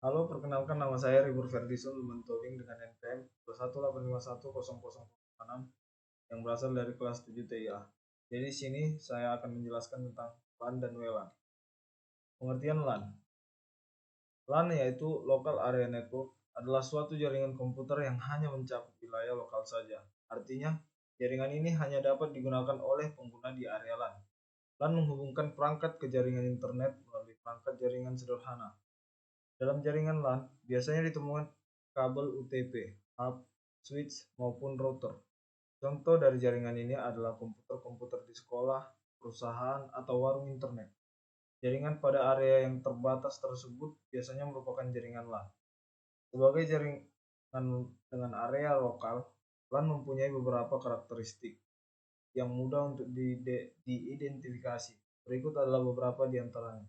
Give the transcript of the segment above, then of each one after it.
Halo, perkenalkan nama saya Ribur Ferdison Lumentoding dengan NPM 218510006 yang berasal dari kelas 7 TIA. Jadi di sini saya akan menjelaskan tentang LAN dan WLAN. Pengertian LAN. LAN yaitu Local Area Network adalah suatu jaringan komputer yang hanya mencakup wilayah lokal saja. Artinya, jaringan ini hanya dapat digunakan oleh pengguna di area LAN. LAN menghubungkan perangkat ke jaringan internet melalui perangkat jaringan sederhana. Dalam jaringan LAN, biasanya ditemukan kabel UTP, hub, switch, maupun router. Contoh dari jaringan ini adalah komputer-komputer di sekolah, perusahaan, atau warung internet. Jaringan pada area yang terbatas tersebut biasanya merupakan jaringan LAN. Sebagai jaringan dengan area lokal, LAN mempunyai beberapa karakteristik yang mudah untuk diidentifikasi. Berikut adalah beberapa di antaranya.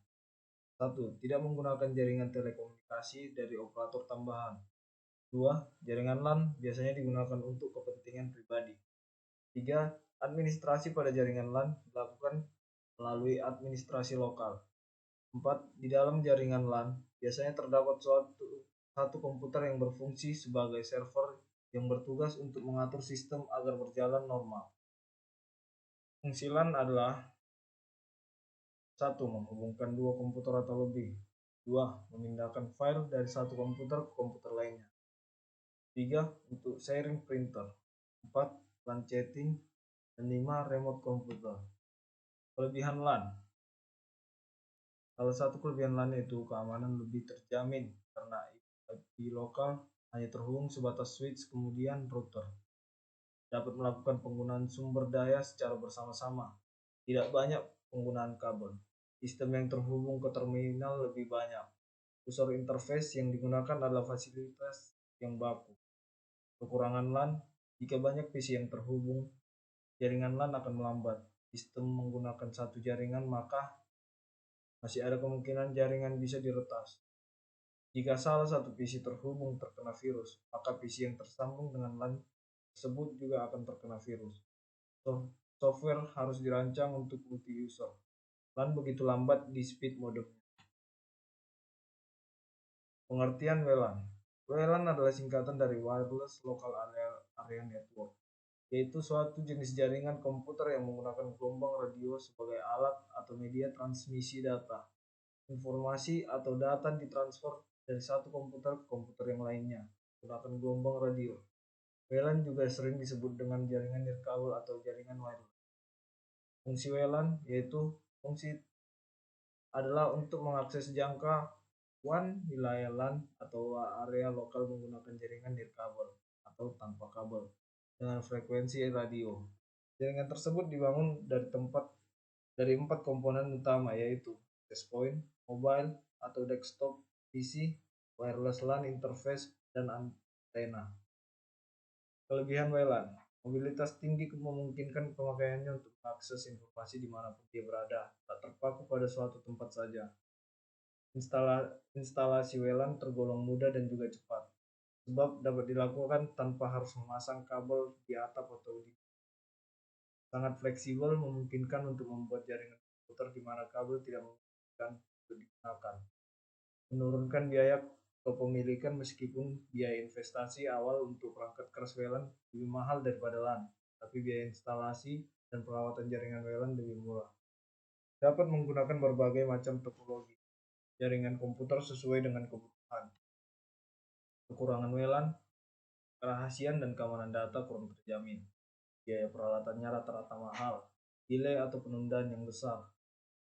1. Tidak menggunakan jaringan telekomunikasi dari operator tambahan. 2. Jaringan LAN biasanya digunakan untuk kepentingan pribadi. 3. Administrasi pada jaringan LAN dilakukan melalui administrasi lokal. 4. Di dalam jaringan LAN biasanya terdapat satu komputer yang berfungsi sebagai server yang bertugas untuk mengatur sistem agar berjalan normal. Fungsi LAN adalah 1. Menghubungkan dua komputer atau lebih. 2. Memindahkan file dari satu komputer ke komputer lainnya. 3. Untuk sharing printer. 4. LAN chatting. Dan 5. Remote computer. Kelebihan LAN. Salah satu kelebihan LAN itu keamanan lebih terjamin karena IP lokal hanya terhubung sebatas switch kemudian router. Dapat melakukan penggunaan sumber daya secara bersama-sama. Tidak banyak penggunaan kabel. Sistem yang terhubung ke terminal lebih banyak. User interface yang digunakan adalah fasilitas yang baku. Kekurangan LAN, jika banyak PC yang terhubung, jaringan LAN akan melambat. Sistem menggunakan satu jaringan, maka masih ada kemungkinan jaringan bisa diretas. Jika salah satu PC terhubung terkena virus, maka PC yang tersambung dengan LAN tersebut juga akan terkena virus. Software harus dirancang untuk multi-user. LAN begitu lambat di speed modemnya. Pengertian WLAN. WLAN adalah singkatan dari Wireless Local Area Network, yaitu suatu jenis jaringan komputer yang menggunakan gelombang radio sebagai alat atau media transmisi data. Informasi atau data ditransfer dari satu komputer ke komputer yang lainnya menggunakan gelombang radio. WLAN juga sering disebut dengan jaringan nirkabel atau jaringan wireless. Fungsi WLAN yaitu fungsi adalah untuk mengakses jangkauan wilayah LAN atau area lokal menggunakan jaringan nirkabel atau tanpa kabel dengan frekuensi radio. Jaringan tersebut dibangun dari empat komponen utama, yaitu access point, mobile atau desktop PC, wireless LAN interface, dan antena. Kelebihan WLAN. Mobilitas tinggi memungkinkan pemakaiannya untuk mengakses informasi dimanapun dia berada, tak terpaku pada suatu tempat saja. Instalasi WLAN tergolong mudah dan juga cepat, sebab dapat dilakukan tanpa harus memasang kabel di atap atau di sangat fleksibel, memungkinkan untuk membuat jaringan komputer di mana kabel tidak memungkinkan untuk digunakan. Menurunkan biaya kepemilikan meskipun biaya investasi awal untuk perangkat keras WLAN lebih mahal daripada LAN, tapi biaya instalasi dan perawatan jaringan WLAN lebih murah. Dapat menggunakan berbagai macam topologi jaringan komputer sesuai dengan kebutuhan. Kekurangan WLAN, kerahasiaan dan keamanan data kurang terjamin. Biaya peralatannya rata-rata mahal, delay atau penundaan yang besar.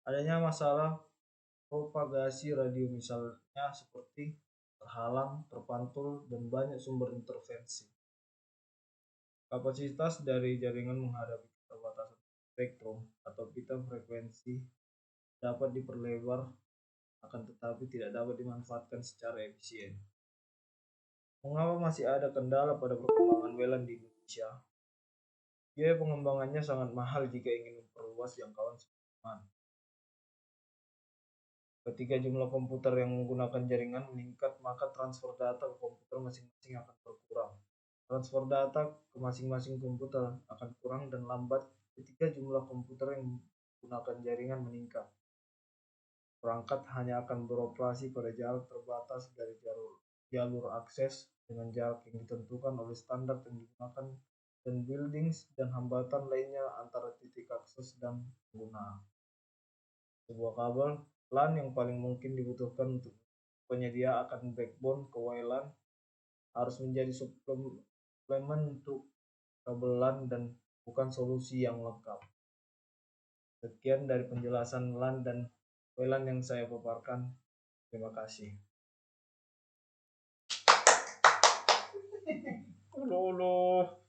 Adanya masalah propagasi radio misalnya seperti terhalang, terpantul, dan banyak sumber intervensi. Kapasitas dari jaringan menghadapi keterbatasan spektrum atau pita frekuensi dapat diperlebar, akan tetapi tidak dapat dimanfaatkan secara efisien. Mengapa masih ada kendala pada perkembangan WLAN di Indonesia? Biaya pengembangannya sangat mahal jika ingin memperluas jangkauan segmen. Ketika jumlah komputer yang menggunakan jaringan meningkat, maka transfer data ke komputer masing-masing akan berkurang. Transfer data ke masing-masing komputer akan kurang dan lambat ketika jumlah komputer yang menggunakan jaringan meningkat. perangkat hanya akan beroperasi pada jarak terbatas dari jalur akses dengan jarak yang ditentukan oleh standar yang digunakan dan buildings dan hambatan lainnya antara titik akses dan pengguna. Sebuah kabel LAN yang paling mungkin dibutuhkan untuk penyedia akan backbone ke WLAN harus menjadi suplemen untuk kabel LAN dan bukan solusi yang lengkap. Sekian dari penjelasan LAN dan WLAN yang saya paparkan. Terima kasih. Ulo.